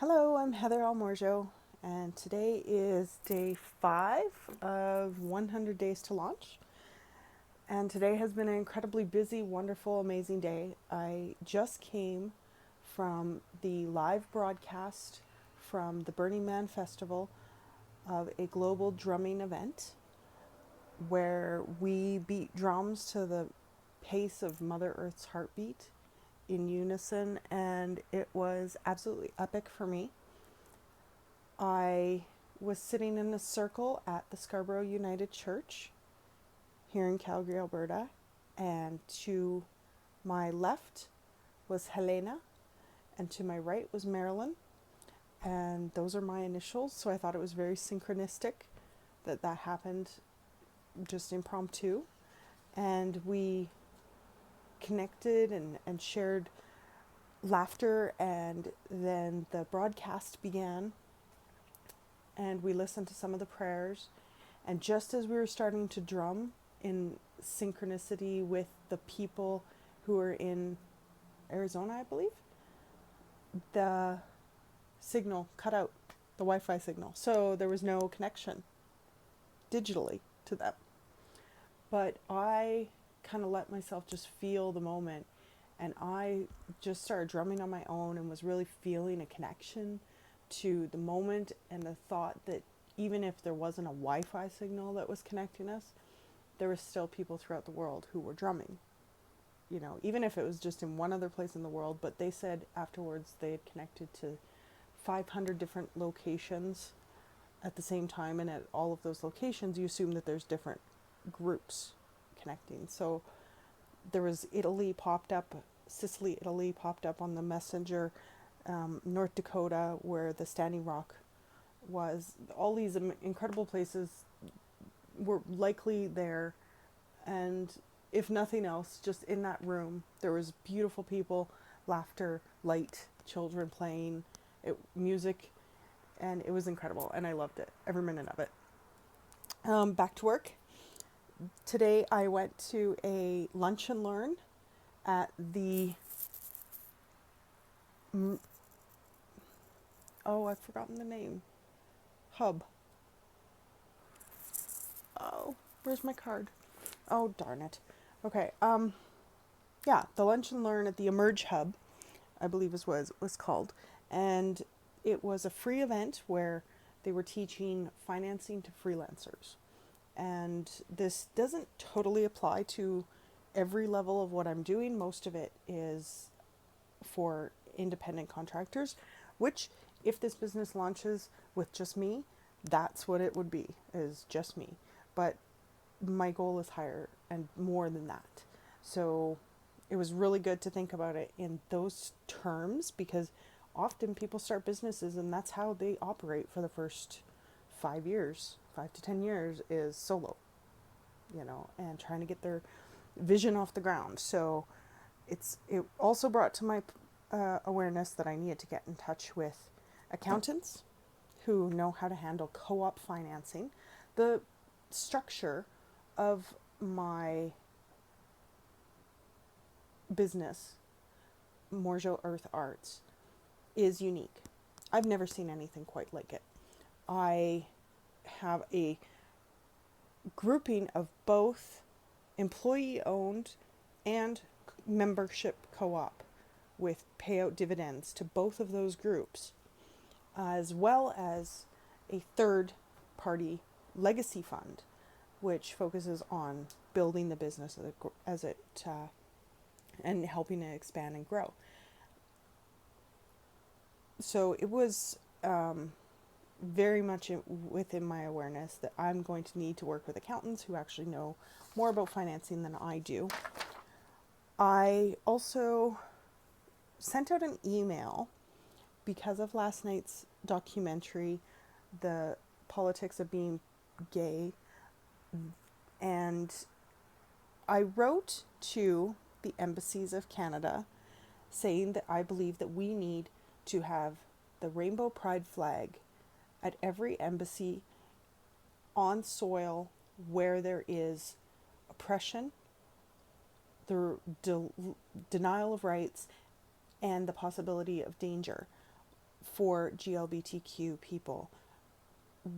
Hello, I'm Heather Almorjo, and today is day 5 of 100 Days to Launch. And today has been an incredibly busy, wonderful, amazing day. I just came from the live broadcast from the Burning Man Festival of a global drumming event where we beat drums to the pace of Mother Earth's heartbeat in unison, and it was absolutely epic for me. I was sitting in a circle at the Scarborough United Church here in Calgary, Alberta, and to my left was Helena, and to my right was Marilyn, and those are my initials, so I thought it was very synchronistic that happened just impromptu, and we connected and shared laughter, and then the broadcast began, and we listened to some of the prayers. And just as we were starting to drum in synchronicity with the people who were in Arizona, I believe, the signal cut out, the Wi-Fi signal. So there was no connection digitally to them. But I kind of let myself just feel the moment, and I just started drumming on my own and was really feeling a connection to the moment and the thought that even if there wasn't a Wi-Fi signal that was connecting us, there were still people throughout the world who were drumming. You know, even if it was just in one other place in the world, but they said afterwards they had connected to 500 different locations at the same time, and at all of those locations you assume that there's different groups connecting. So there was Italy popped up, Sicily, Italy popped up on the messenger, North Dakota where the Standing Rock was. All these incredible places were likely there, and if nothing else, just in that room there was beautiful people, laughter, light, children playing, music, and it was incredible, and I loved it, every minute of it. Back to work. Today I went to a lunch and learn at the I've forgotten the name. Hub. Oh, where's my card? Oh, darn it. Okay. Yeah, the lunch and learn at the Emerge Hub, I believe is what it was called, and it was a free event where they were teaching financing to freelancers. And this doesn't totally apply to every level of what I'm doing. Most of it is for independent contractors, which, if this business launches with just me, that's what it would be, is just me. But my goal is higher and more than that. So it was really good to think about it in those terms, because often people start businesses and that's how they operate for the first 5 years, 5 to 10 years, is solo, and trying to get their vision off the ground. So it also brought to my awareness that I needed to get in touch with accountants who know how to handle co-op financing. The structure of my business, Morjo Earth Arts, is unique. I've never seen anything quite like it. I have a grouping of both employee owned and membership co-op with payout dividends to both of those groups, as well as a third party legacy fund, which focuses on building the business as it and helping it expand and grow. So it was very much within my awareness that I'm going to need to work with accountants who actually know more about financing than I do. I also sent out an email because of last night's documentary, The Politics of Being Gay, and I wrote to the embassies of Canada saying that I believe that we need to have the rainbow pride flag at every embassy on soil where there is oppression, the denial of rights, and the possibility of danger for GLBTQ people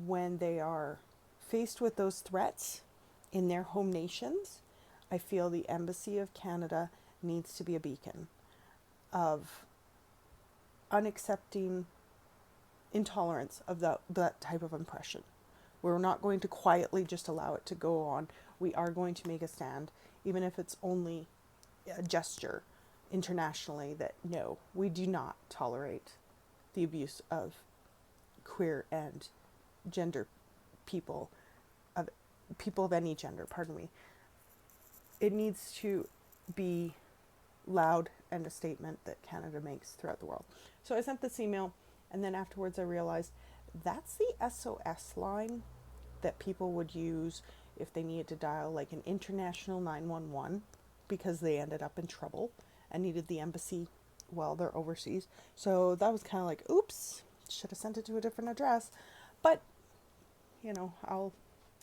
when they are faced with those threats in their home nations. I feel the Embassy of Canada needs to be a beacon of unaccepting intolerance of that type of oppression. We're not going to quietly just allow it to go on. We are going to make a stand, even if it's only a gesture internationally that no, we do not tolerate the abuse of queer and gender people, of any gender, pardon me. It needs to be loud and a statement that Canada makes throughout the world. So I sent this email, and then afterwards I realized that's the SOS line that people would use if they needed to dial like an international 911 because they ended up in trouble and needed the embassy while they're overseas. So that was kind of like, oops, should have sent it to a different address. But, you know,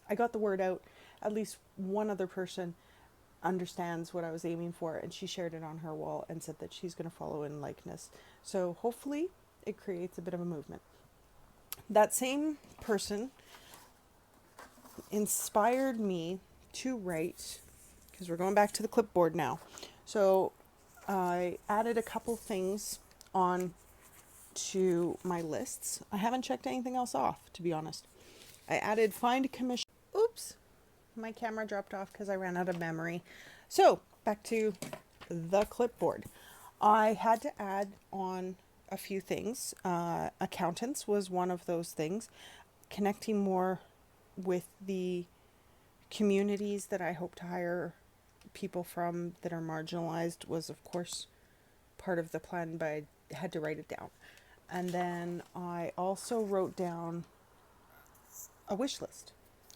I got the word out. At least one other person understands what I was aiming for, and she shared it on her wall and said that she's going to follow in likeness. So hopefully it creates a bit of a movement. That same person inspired me to write, because we're going back to the clipboard now. So I added a couple things on to my lists. I haven't checked anything else off, to be honest. I added find a commission. Oops, my camera dropped off because I ran out of memory. So back to the clipboard. I had to add on a few things. Accountants was one of those things. Connecting more with the communities that I hope to hire people from that are marginalized was, of course, part of the plan, but I had to write it down. And then I also wrote down a wish list.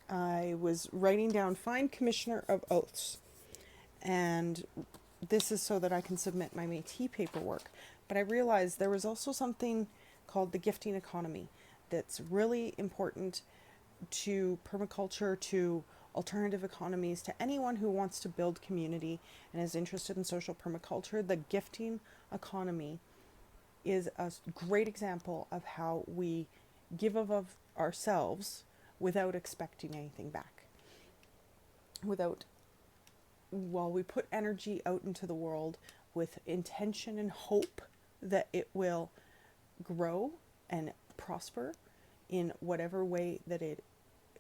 I was writing down find Commissioner of Oaths, and this is so that I can submit my Métis paperwork. But I realized there was also something called the gifting economy that's really important to permaculture, to alternative economies, to anyone who wants to build community and is interested in social permaculture. The gifting economy is a great example of how we give of ourselves without expecting anything back. While we put energy out into the world with intention and hope that it will grow and prosper in whatever way that it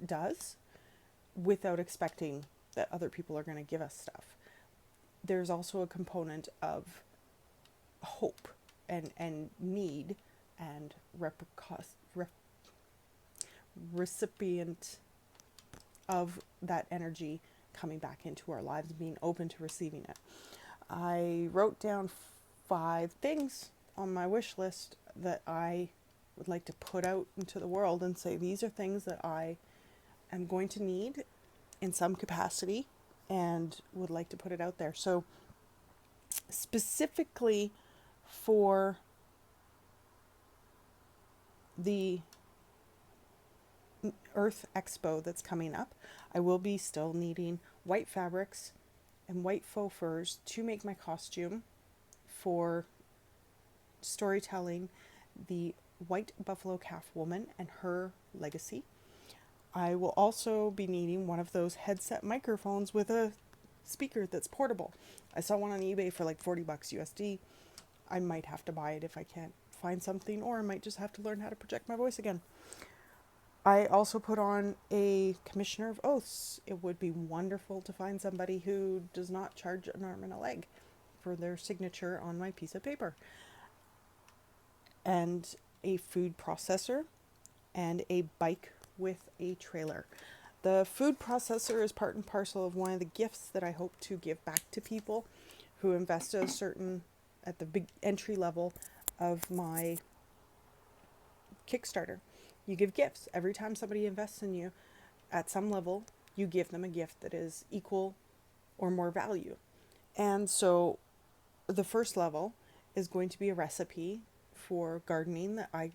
does, without expecting that other people are going to give us stuff. There's also a component of hope and need and recipient of that energy coming back into our lives, being open to receiving it. I wrote down 5 things on my wish list that I would like to put out into the world and say, these are things that I am going to need in some capacity and would like to put it out there. So specifically for the Earth Expo that's coming up, I will be still needing white fabrics and white faux furs to make my costume for storytelling the white buffalo calf woman and her legacy. I will also be needing one of those headset microphones with a speaker that's portable. I saw one on eBay for like $40 USD. I might have to buy it if I can't find something, or I might just have to learn how to project my voice again. I also put on a Commissioner of Oaths. It would be wonderful to find somebody who does not charge an arm and a leg for their signature on my piece of paper. And a food processor and a bike with a trailer. The food processor is part and parcel of one of the gifts that I hope to give back to people who invest at the big entry level of my Kickstarter. You give gifts. Every time somebody invests in you at some level, you give them a gift that is equal or more value. And so the first level is going to be a recipe for gardening that I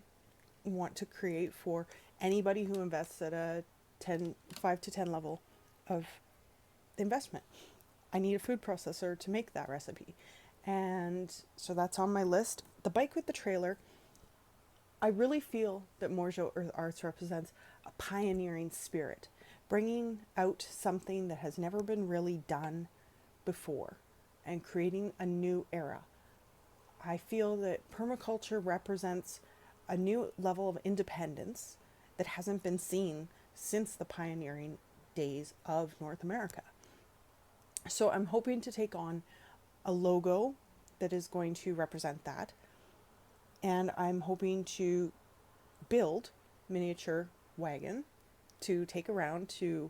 want to create for anybody who invests at a 5 to 10 level of investment. I need a food processor to make that recipe. And so that's on my list. The bike with the trailer, I really feel that Morjo Earth Arts represents a pioneering spirit, bringing out something that has never been really done before and creating a new era. I feel that permaculture represents a new level of independence that hasn't been seen since the pioneering days of North America. So I'm hoping to take on a logo that is going to represent that. And I'm hoping to build miniature wagon to take around to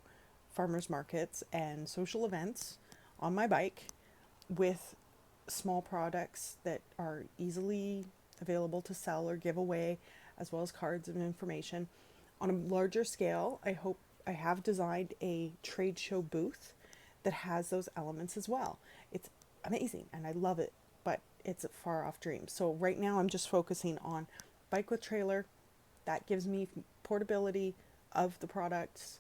farmers markets and social events on my bike with small products that are easily available to sell or give away, as well as cards and information. On a larger scale, I have designed a trade show booth that has those elements as well. It's amazing and I love it, but it's a far off dream. So right now I'm just focusing on bike with trailer. That gives me portability of the products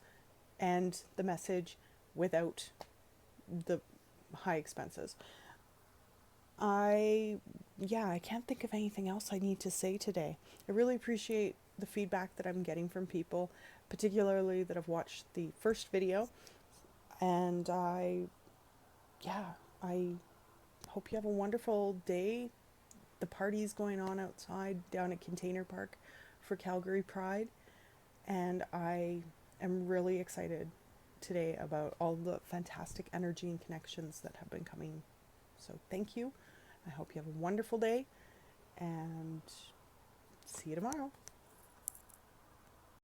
and the message without the high expenses. I can't think of anything else I need to say today. I really appreciate the feedback that I'm getting from people, particularly that have watched the first video. And I hope you have a wonderful day. The party's going on outside down at Container Park for Calgary Pride. And I am really excited today about all the fantastic energy and connections that have been coming. So thank you. I hope you have a wonderful day and see you tomorrow.